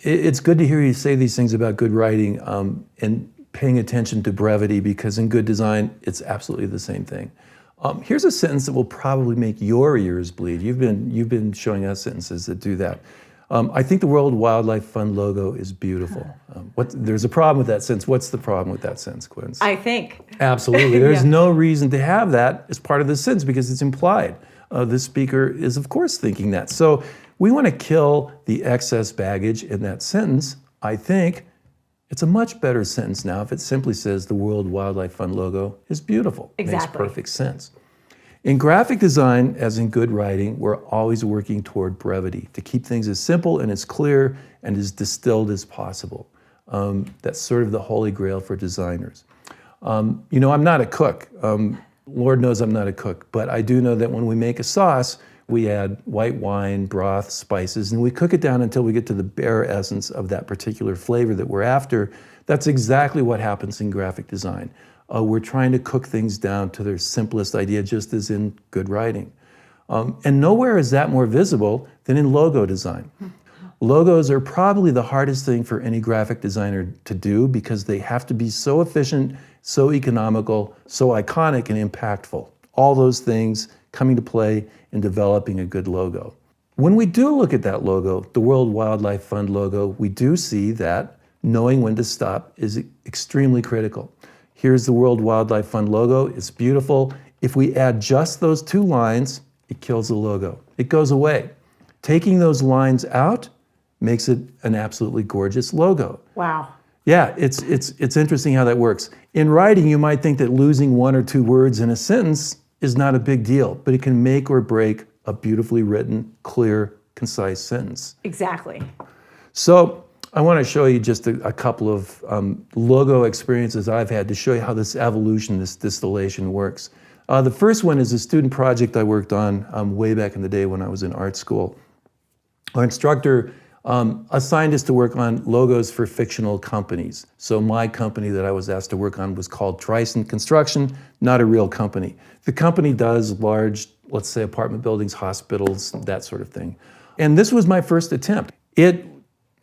It's good to hear you say these things about good writing and paying attention to brevity, because in good design, it's absolutely the same thing. Here's a sentence that will probably make your ears bleed. You've been showing us sentences that do that. I think the World Wildlife Fund logo is beautiful. There's a problem with that sentence. What's the problem with that sentence, Quince? I think. Absolutely. There's no reason to have that as part of the sentence because it's implied. The speaker is, of course, thinking that. So we want to kill the excess baggage in that sentence. I think it's a much better sentence now if it simply says the World Wildlife Fund logo is beautiful. Exactly. Makes perfect sense. In graphic design, as in good writing, we're always working toward brevity, to keep things as simple and as clear and as distilled as possible. That's sort of the holy grail for designers. I'm not a cook. Lord knows I'm not a cook, but I do know that when we make a sauce, we add white wine, broth, spices, and we cook it down until we get to the bare essence of that particular flavor that we're after. That's exactly what happens in graphic design. We're trying to cook things down to their simplest idea, just as in good writing. And nowhere is that more visible than in logo design. Logos are probably the hardest thing for any graphic designer to do because they have to be so efficient, so economical, so iconic and impactful. All those things coming to play in developing a good logo. When we do look at that logo, the World Wildlife Fund logo, we do see that knowing when to stop is extremely critical. Here's the World Wildlife Fund logo. It's beautiful. If we add just those two lines, it kills the logo. It goes away. Taking those lines out makes it an absolutely gorgeous logo. Wow. Yeah, it's interesting how that works. In writing, you might think that losing one or two words in a sentence is not a big deal, but it can make or break a beautifully written, clear, concise sentence. Exactly. So I want to show you just a couple of logo experiences I've had to show you how this evolution, this distillation works. The first one is a student project I worked on way back in the day when I was in art school. Our instructor assigned us to work on logos for fictional companies. So my company that I was asked to work on was called Tryson Construction, not a real company. The company does large, let's say, apartment buildings, hospitals, that sort of thing. And this was my first attempt. It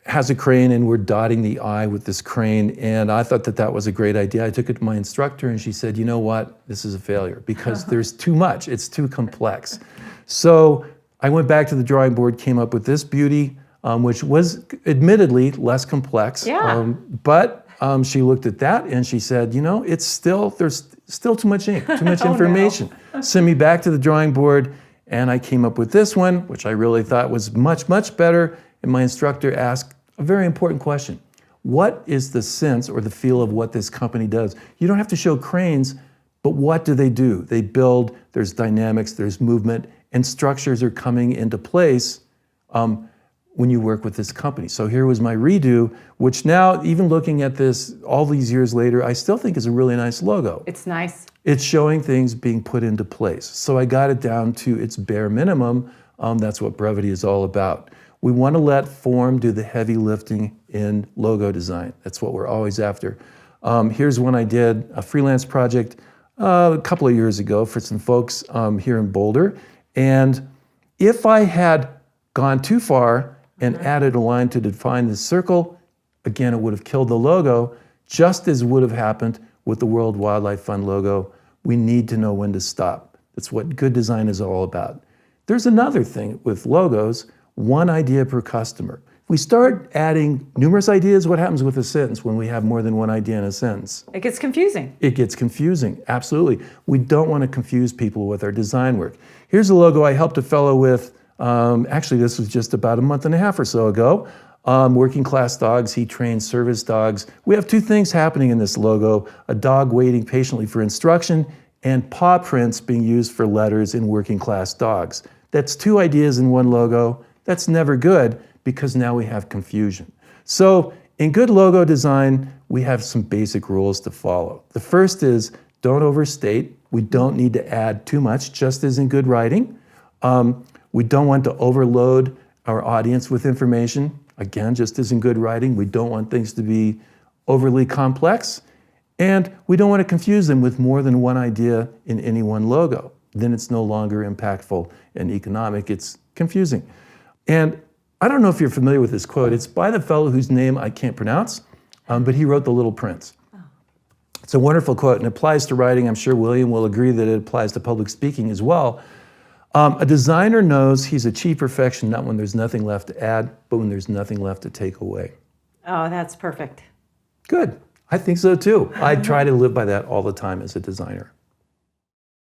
has a crane and we're dotting the I with this crane, and I thought that was a great idea. I took it to my instructor and she said, you know what, this is a failure because there's too much, it's too complex. So I went back to the drawing board, came up with this beauty, which was admittedly less complex. Yeah. But she looked at that and she said, there's still too much ink, too much information. Sent me back to the drawing board and I came up with this one, which I really thought was much, much better. And my instructor asked a very important question. What is the sense or the feel of what this company does? You don't have to show cranes, but what do? They build, there's dynamics, there's movement, and structures are coming into place when you work with this company. So here was my redo, which now, even looking at this all these years later, I still think is a really nice logo. It's nice. It's showing things being put into place. So I got it down to its bare minimum. That's what brevity is all about. We want to let form do the heavy lifting in logo design. That's what we're always after. Here's one I did, a freelance project a couple of years ago for some folks here in Boulder. And if I had gone too far and added a line to define the circle, again, it would have killed the logo, just as would have happened with the World Wildlife Fund logo. We need to know when to stop. That's what good design is all about. There's another thing with logos, one idea per customer. If we start adding numerous ideas, what happens with a sentence when we have more than one idea in a sentence? It gets confusing. It gets confusing, absolutely. We don't want to confuse people with our design work. Here's a logo I helped a fellow with. Actually, this was just about a month and a half or so ago. Working class dogs, he trains service dogs. We have two things happening in this logo, a dog waiting patiently for instruction and paw prints being used for letters in working class dogs. That's two ideas in one logo. That's never good because now we have confusion. So in good logo design, we have some basic rules to follow. The first is don't overstate. We don't need to add too much, just as in good writing. We don't want to overload our audience with information. Again, just as in good writing, we don't want things to be overly complex. And we don't want to confuse them with more than one idea in any one logo. Then it's no longer impactful and economic, it's confusing. And I don't know if you're familiar with this quote. It's by the fellow whose name I can't pronounce, but he wrote The Little Prince. It's a wonderful quote and it applies to writing. I'm sure William will agree that it applies to public speaking as well. A designer knows he's achieved perfection not when there's nothing left to add, but when there's nothing left to take away. Oh, that's perfect. Good. I think so too. I try to live by that all the time as a designer.